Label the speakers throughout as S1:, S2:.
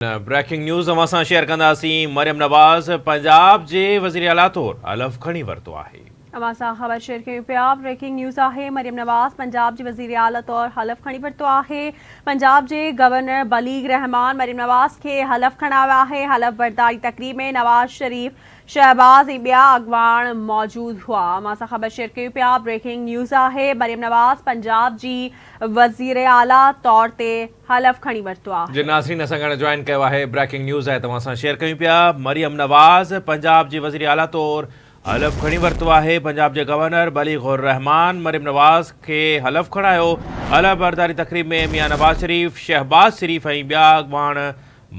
S1: Breaking news अवां सां share कंदासीं। मरियम नवाज़ पंजाब जे वज़ीर आला तौर हलफ़ खणी वरितो आहे।
S2: अवां सां ख़बर शेयर कयूं पिया। ब्रेकिंग न्यूज़ आहे। मरियम नवाज़ पंजाब जे वज़ीर आला तौर हलफ़ खणी वरितो आहे। पंजाब जे गवर्नर बलीग रहमान मरियम नवाज़ खे हलफ़ खणायो आहे। हलफ़ बरदारी तक़रीब में नवाज़ शरीफ, शहबाज ऐं ॿिया अॻवान मौजूद हुआ। अवां सां ख़बर शेयर कयूं पिया। ब्रेकिंग न्यूज़ आहे। मरियम नवाज़ पंजाब जी वज़ीर आला तौर ते हलफ़ खणी वरितो आहे।
S1: जिन नाज़रीन असां गॾु जॉइन कयो आहे, ब्रेकिंग न्यूज़ आहे, तव्हां सां शेयर कयूं पिया। मरियम नवाज़ पंजाब जे वज़ीर आला तौर हलफ़ खणी वरितो आहे। पंजाब जे गवर्नर बलीग रहमान मरियम नवाज़ खे हलफ़ खणायो। हलफ़ बरदारी तक़रीब में मियां नवाज़ शरीफ, शहबाज शरीफ ऐं ॿिया अॻवान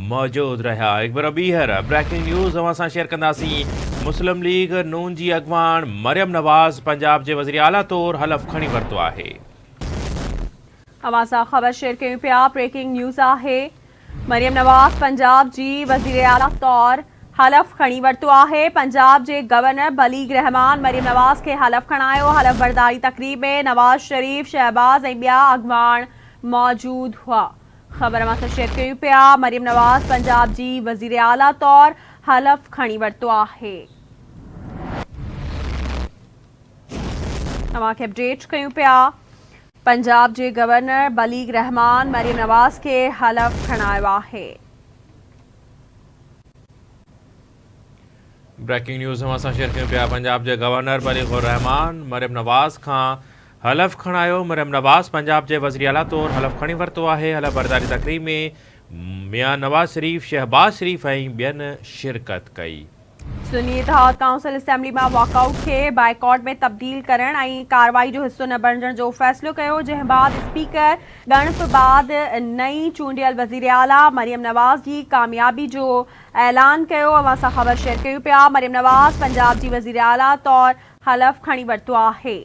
S1: मौजूद रहिया। हिकु बार ॿीहर ब्रेकिंग न्यूज़ अवां सां शेयर कंदासीं। मुस्लिम लीग नून जी अॻवान मरियम नवाज़ पंजाब जे वज़ीर आला तौर हलफ़ खणी वरितो आहे।
S2: अवां सां ख़बर शेयर कयूं पिया। ब्रेकिंग न्यूज़ आहे। मरियम नवाज़ पंजाब जी वज़ीर आला तौर हलफ़ खणी वरितो आहे। पंजाब जे गवर्नर बलीग रहमान मरियम नवाज़ खे हलफ़ खणायो। हलफ़ बरदारी तक़रीब में नवाज़ शरीफ, शहबाज ऐं ॿिया अॻवान मौजूद हुआ। ख़बर अवां सां शेयर कयूं पिया। मरियम नवाज़ पंजाब जी वज़ीर आला तौर हलफ़ खणी वरितो आहे। तव्हांखे अपडेट कयूं पिया। पंजाब जे गवर्नर बलीग रहमान मरियम नवाज़ खे हलफ़ खणायो आहे।
S1: ब्रेकिंग न्यूज़ अवां सां शेयर कयूं पिया। पंजाब जे गवर्नर बलीग रहमान मरियम नवाज़ खां हलफ़ खणायो। मरियम नवाज़ पंजाब जे वज़ीर आला तौर हलफ़ खणी वरितो आहे। हलफ़ बरदारी तक़रीब में मियां नवाज़ शरीफ, शहबाज शरीफ ऐं ॿियनि शिरकत कई।
S2: सुन्नी इतिहाद काउंसिल असेंबली में वॉकआउट खे बाइकॉट में तब्दील करण ऐं कार्रवाई जो हिस्सो न बणजण जो फ़ैसिलो कयो, जंहिं बाद स्पीकर ॻणप बाद नई चूंडियल वज़ीर आला मरियम नवाज़ जी कामयाबी जो ऐलान कयो। अवां सां ख़बर शेयर कयूं पिया। मरियम नवाज़ पंजाब जी वज़ीर आला तौर हलफ़ खणी वरितो आहे।